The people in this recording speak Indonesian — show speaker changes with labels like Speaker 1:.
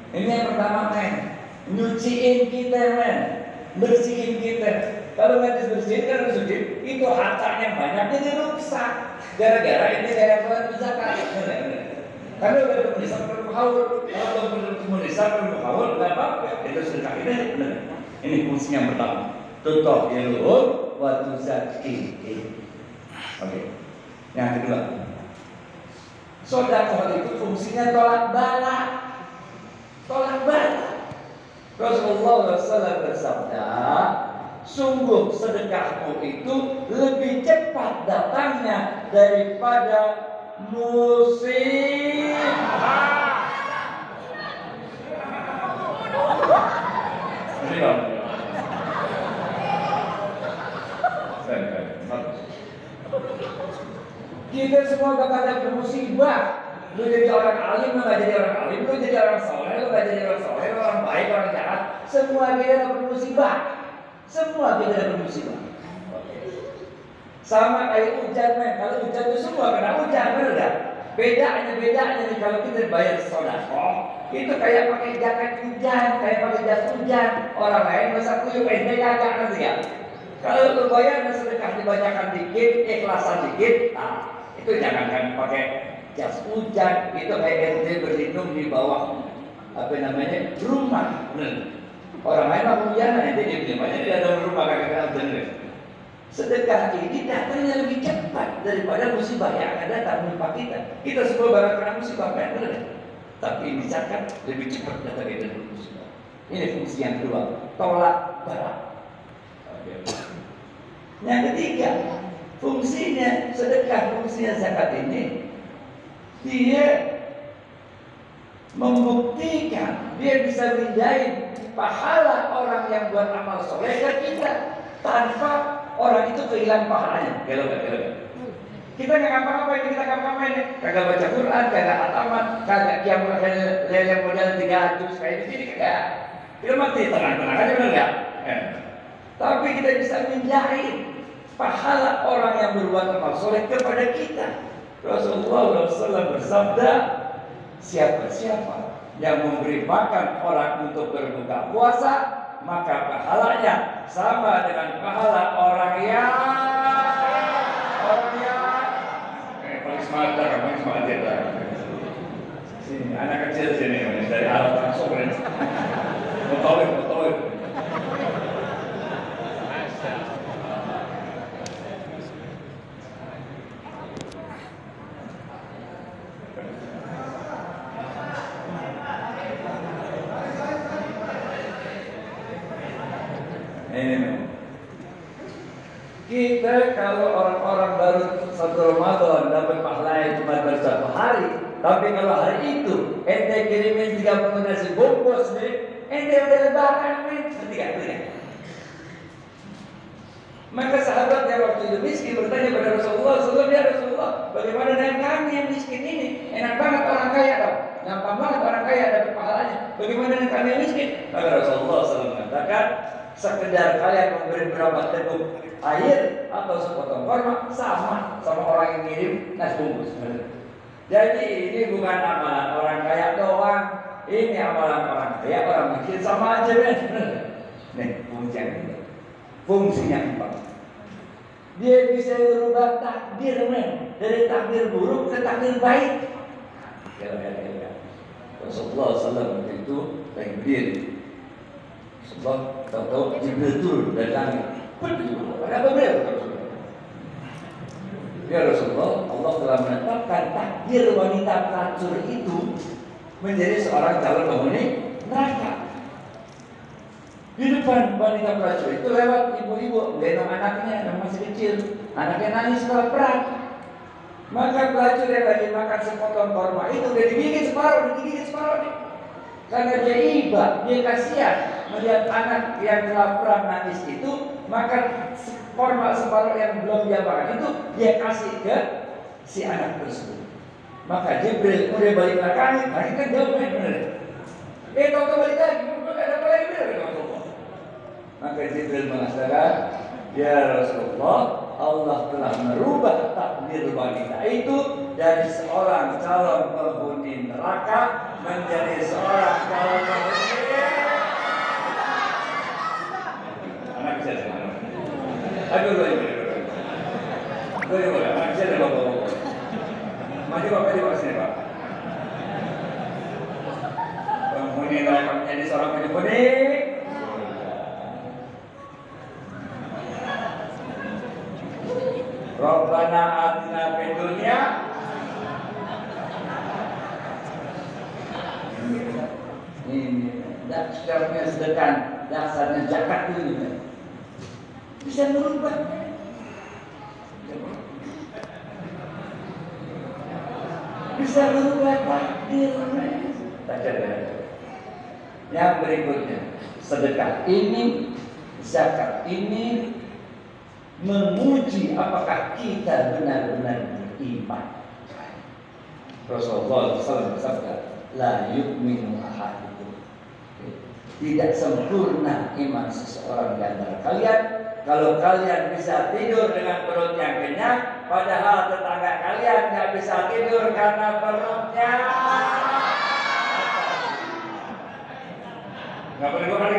Speaker 1: Ini yang pertama men, nyuciin kita men, bersihin kita. Kalau nggak dibersihin kan bersihin, itu hartanya banyak jadi rusak. Gara-gara ini kayak bulan zakat. Karena udah ketemu nisab bermuhawal, kalau belum ketemu nisab bermuhawal, nggak apa-apa. Itu sedekah ini benar. Ini fungsi yang pertama. Tutup ilmu, waktu zakih. Oke. Yang kedua, sedekah itu fungsinya tolak bala. Tolak bala. Rasulullah SAW bersabda, sungguh sedekahmu itu lebih cepat datangnya daripada musibah. Kita semua bakal dapat musibah. Lu jadi orang alim, lu gak jadi orang alim, lu jadi orang soleh, lu gak jadi orang soleh, orang baik, orang jahat, semua kita dapat musibah. Semua kita dapat musibah. Sama kayak hujan men, kalau hujan itu semua kena hujan, benar gak? Bedanya nih kalau kita bayar sedekah, itu kayak pakai jaket hujan, kayak pakai jas hujan. Orang lain masa kuyup ente kagak nanti ya. Kalau lu bayar dan sedekah dibanyakan dikit, ikhlasan dikit, nah itu jangankan pakai jas hujan, itu kayak ente berlindung di bawah apa namanya rumah. Benar. Orang lain mah hujan, ente diam aja di dalam rumah kagak benar. Sedekah ini datangnya lebih cepat daripada musibah yang akan datang menimpa kita. Kita semua barang kena musibah, kan? Benar. Tapi ini zakat lebih cepat datangnya dari musibah. Ini fungsi yang kedua, tolak bala. Yang ketiga, fungsinya sedekah, fungsinya zakat ini, dia membuktikan, dia bisa mindahin pahala orang yang buat amal soleh ke kita tanpa orang itu kehilangan pahalanya. Gelo. Kita nggak ngapa-ngapain, kita ngapa-ngapain, kagak baca Quran, kagak hataman, kagak kiamul lele modal 3 juz kayak di sini kagak. Kita mati tenang-tenang aja, benar nggak? Tapi kita bisa mindahin pahala orang yang berbuat amal soleh kepada kita. Rasulullah SAW bersabda, siapa yang memberi makan orang untuk berbuka puasa, maka pahalanya sama dengan pahala orang yang paling semangat ya. Sini anak kecil sini dari alat langsung kan. Betul. Kita kalau orang-orang baru 1 Ramadan dapat pahala cuma baru 1 hari, tapi kalau hari itu ente kirimin 30 nasi bungkus nih, ente udah lebaran nih, ngerti gak? Maka sahabat yang waktu itu miskin bertanya pada Rasulullah SAW, ya Rasulullah, bagaimana dengan kami yang miskin ini? Enak banget orang kaya dong, gampang banget orang kaya dapat pahalanya. Bagaimana dengan kami yang miskin? Maka Rasulullah SAW mengatakan, sekedar kalian memberi berapa teguk air atau sepotong kurma sama orang yang ngirim nasi bungkus. Jadi ini bukan amalan orang kaya doang, ini amalan orang kaya, orang miskin sama aja men. Nih fungsinya 4. Dia bisa merubah takdir men, dari takdir buruk ke takdir baik. Rasulullah SAW itu takdir. Sebab tahu Jibril turun dari langit. Ada beliau? Ya Rasulullah, Allah telah menetapkan takdir wanita pelacur itu menjadi seorang calon penghuni neraka. Di depan wanita pelacur itu lewat ibu-ibu gendong anaknya yang masih kecil, anaknya nangis kelaparan. Maka pelacur yang lagi makan sepotong korma itu udah digigit separuh nih. Karena dia iba, dia kasihan melihat anak yang kelaparan nangis itu, maka korma separuh yang belum dia makan itu dia kasih ke si anak tersebut. Maka Jibril udah balik lagi kan jauh bener. Tahu balik lagi, nggak ada apa lagi bener. Maka Jibril mengatakan, ya Rasulullah, Allah telah merubah takdir wanita itu dari seorang calon penghuni neraka menjadi seorang calon Pak. Penghuni neraka menjadi seorang penghuni. Rabbana atina fid dunya ini dasarnya sedekah, dasarnya zakat itu bisa merubah. Bisa merubah takdir. Yang berikutnya, sedekah ini, zakat ini menguji apakah kita benar-benar beriman. Rasulullah SAW bersabda, la yu'minu ahadukum. Tidak sempurna iman seseorang di antara kalian kalau kalian bisa tidur dengan perut yang kenyang, padahal tetangga kalian nggak bisa tidur karena perutnya. Nggak boleh dua kali.